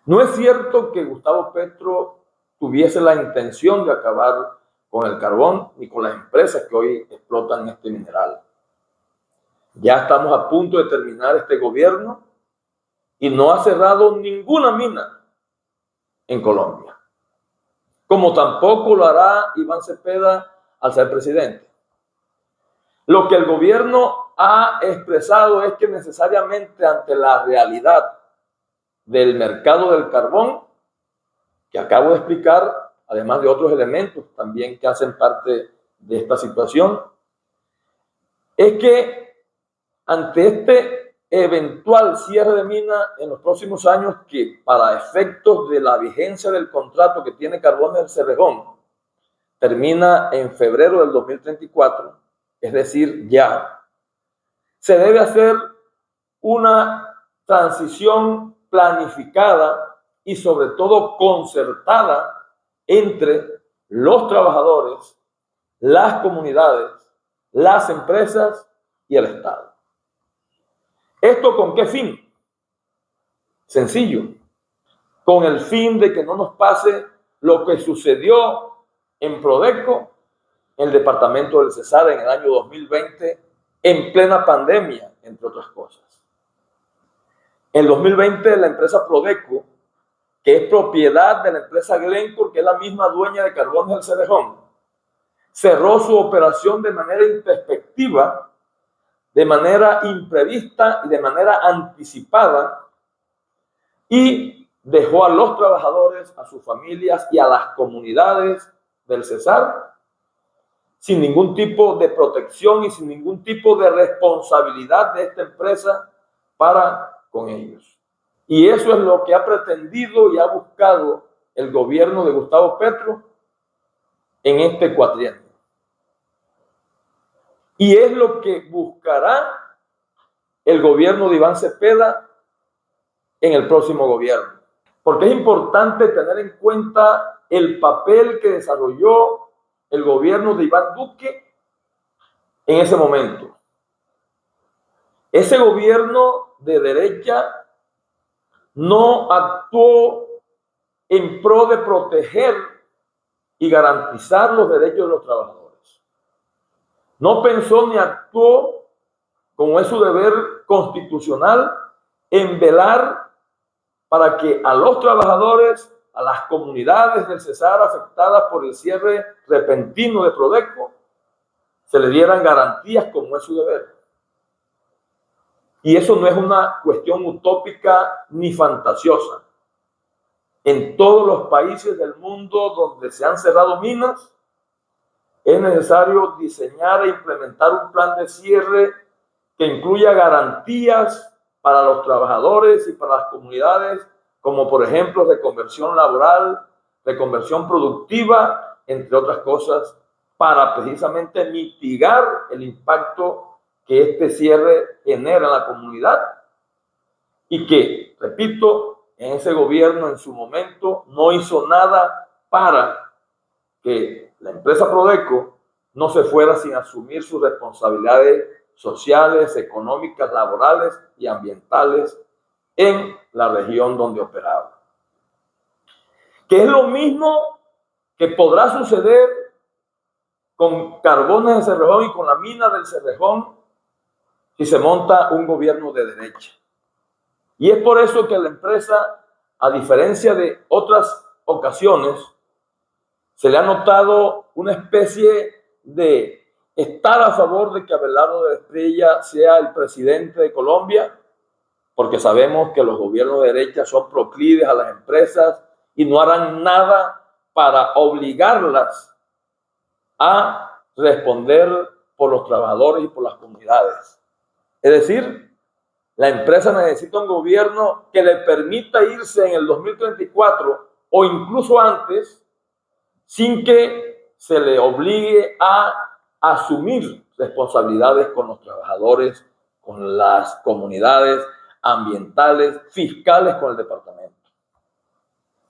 No es cierto que Gustavo Petro tuviese la intención de acabar con el carbón ni con las empresas que hoy explotan este mineral. Ya estamos a punto de terminar este gobierno y no ha cerrado ninguna mina en Colombia, como tampoco lo hará Iván Cepeda al ser presidente. Lo que el gobierno ha expresado es que necesariamente ante la realidad del mercado del carbón, que acabo de explicar, además de otros elementos también que hacen parte de esta situación, es que ante este eventual cierre de mina en los próximos años, que para efectos de la vigencia del contrato que tiene Carbones del Cerrejón termina en febrero del 2034, es decir, ya, se debe hacer una transición planificada y sobre todo concertada entre los trabajadores, las comunidades, las empresas y el Estado. ¿Esto con qué fin? Sencillo, con el fin de que no nos pase lo que sucedió en Prodeco, en el departamento del Cesar en el año 2020, en plena pandemia, entre otras cosas. En el 2020 la empresa Prodeco, que es propiedad de la empresa Glencore, que es la misma dueña de Carbones del Cerrejón, cerró su operación de manera introspectiva, de manera imprevista y de manera anticipada, y dejó a los trabajadores, a sus familias y a las comunidades del Cesar sin ningún tipo de protección y sin ningún tipo de responsabilidad de esta empresa para con ellos. Y eso es lo que ha pretendido y ha buscado el gobierno de Gustavo Petro en este cuatrienio. Y es lo que buscará el gobierno de Iván Cepeda en el próximo gobierno. Porque es importante tener en cuenta el papel que desarrolló el gobierno de Iván Duque en ese momento. Ese gobierno de derecha no actuó en pro de proteger y garantizar los derechos de los trabajadores. No pensó ni actuó, como es su deber constitucional, en velar para que a los trabajadores, a las comunidades del Cesar afectadas por el cierre repentino de Prodeco, se le dieran garantías como es su deber. Y eso no es una cuestión utópica ni fantasiosa. En todos los países del mundo donde se han cerrado minas, es necesario diseñar e implementar un plan de cierre que incluya garantías para los trabajadores y para las comunidades, como por ejemplo reconversión laboral, reconversión productiva, entre otras cosas, para precisamente mitigar el impacto que este cierre genera en la comunidad y que, repito, en ese gobierno en su momento no hizo nada para que la empresa Prodeco no se fuera sin asumir sus responsabilidades sociales, económicas, laborales y ambientales en la región donde operaba. Que es lo mismo que podrá suceder con Carbones del Cerrejón y con la mina del Cerrejón si se monta un gobierno de derecha. Y es por eso que la empresa, a diferencia de otras ocasiones, se le ha notado una especie de estar a favor de que Abelardo de la Espriella sea el presidente de Colombia, porque sabemos que los gobiernos de derecha son proclives a las empresas y no harán nada para obligarlas a responder por los trabajadores y por las comunidades. Es decir, la empresa necesita un gobierno que le permita irse en el 2034 o incluso antes, sin que se le obligue a asumir responsabilidades con los trabajadores, con las comunidades ambientales, fiscales con el departamento.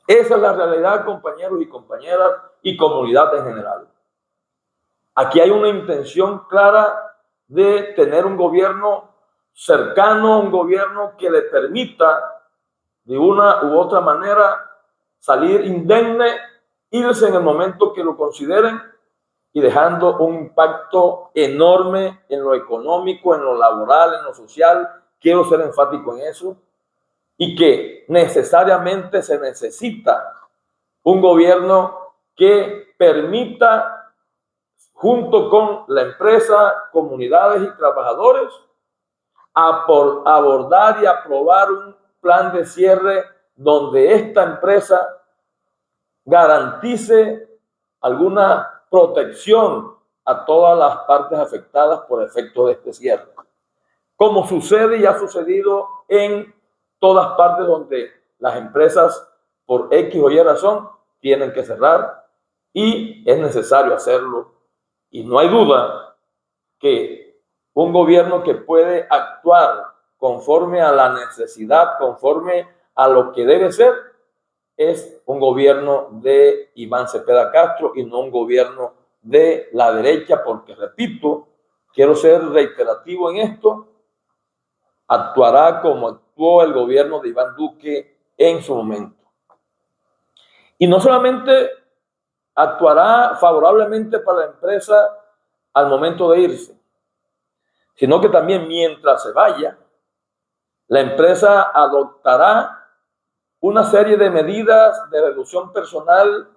Esa es la realidad, compañeros y compañeras, y comunidad en general. Aquí hay una intención clara de tener un gobierno cercano, un gobierno que le permita de una u otra manera salir indemne, irse en el momento que lo consideren y dejando un impacto enorme en lo económico, en lo laboral, en lo social. Quiero ser enfático en eso. Y que necesariamente se necesita un gobierno que permita, junto con la empresa, comunidades y trabajadores, abordar y aprobar un plan de cierre donde esta empresa garantice alguna protección a todas las partes afectadas por efecto de este cierre, como sucede y ha sucedido en todas partes donde las empresas por X o Y razón tienen que cerrar y es necesario hacerlo. Y no hay duda que un gobierno que puede actuar conforme a la necesidad, conforme a lo que debe ser, es un gobierno de Iván Cepeda Castro y no un gobierno de la derecha, porque repito, quiero ser reiterativo en esto, actuará como actuó el gobierno de Iván Duque en su momento. Y no solamente actuará favorablemente para la empresa al momento de irse, sino que también mientras se vaya, la empresa adoptará una serie de medidas de reducción personal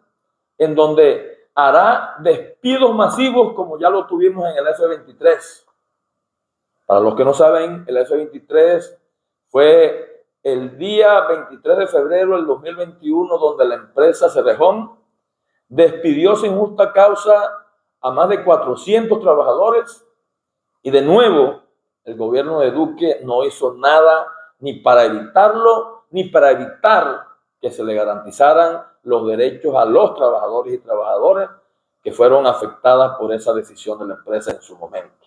en donde hará despidos masivos como ya lo tuvimos en el F-23. Para los que no saben, el F-23 fue el día 23 de febrero del 2021 donde la empresa Cerrejón despidió sin justa causa a más de 400 trabajadores y de nuevo el gobierno de Duque no hizo nada ni para evitarlo ni para evitar que se le garantizaran los derechos a los trabajadores y trabajadoras que fueron afectadas por esa decisión de la empresa en su momento.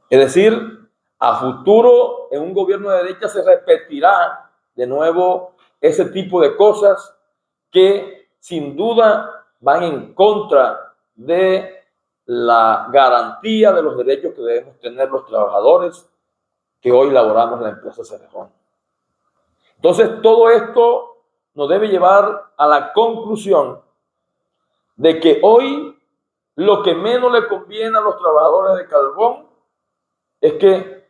Es decir, a futuro en un gobierno de derecha se repetirá de nuevo ese tipo de cosas que sin duda van en contra de la garantía de los derechos que debemos tener los trabajadores que hoy laboramos en la empresa Cerrejón. Entonces, todo esto nos debe llevar a la conclusión de que hoy lo que menos le conviene a los trabajadores de carbón es que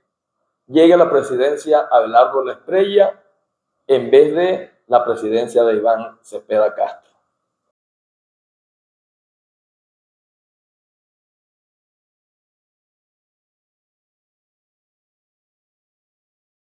llegue a la presidencia Abelardo La Espriella en vez de la presidencia de Iván Cepeda Castro.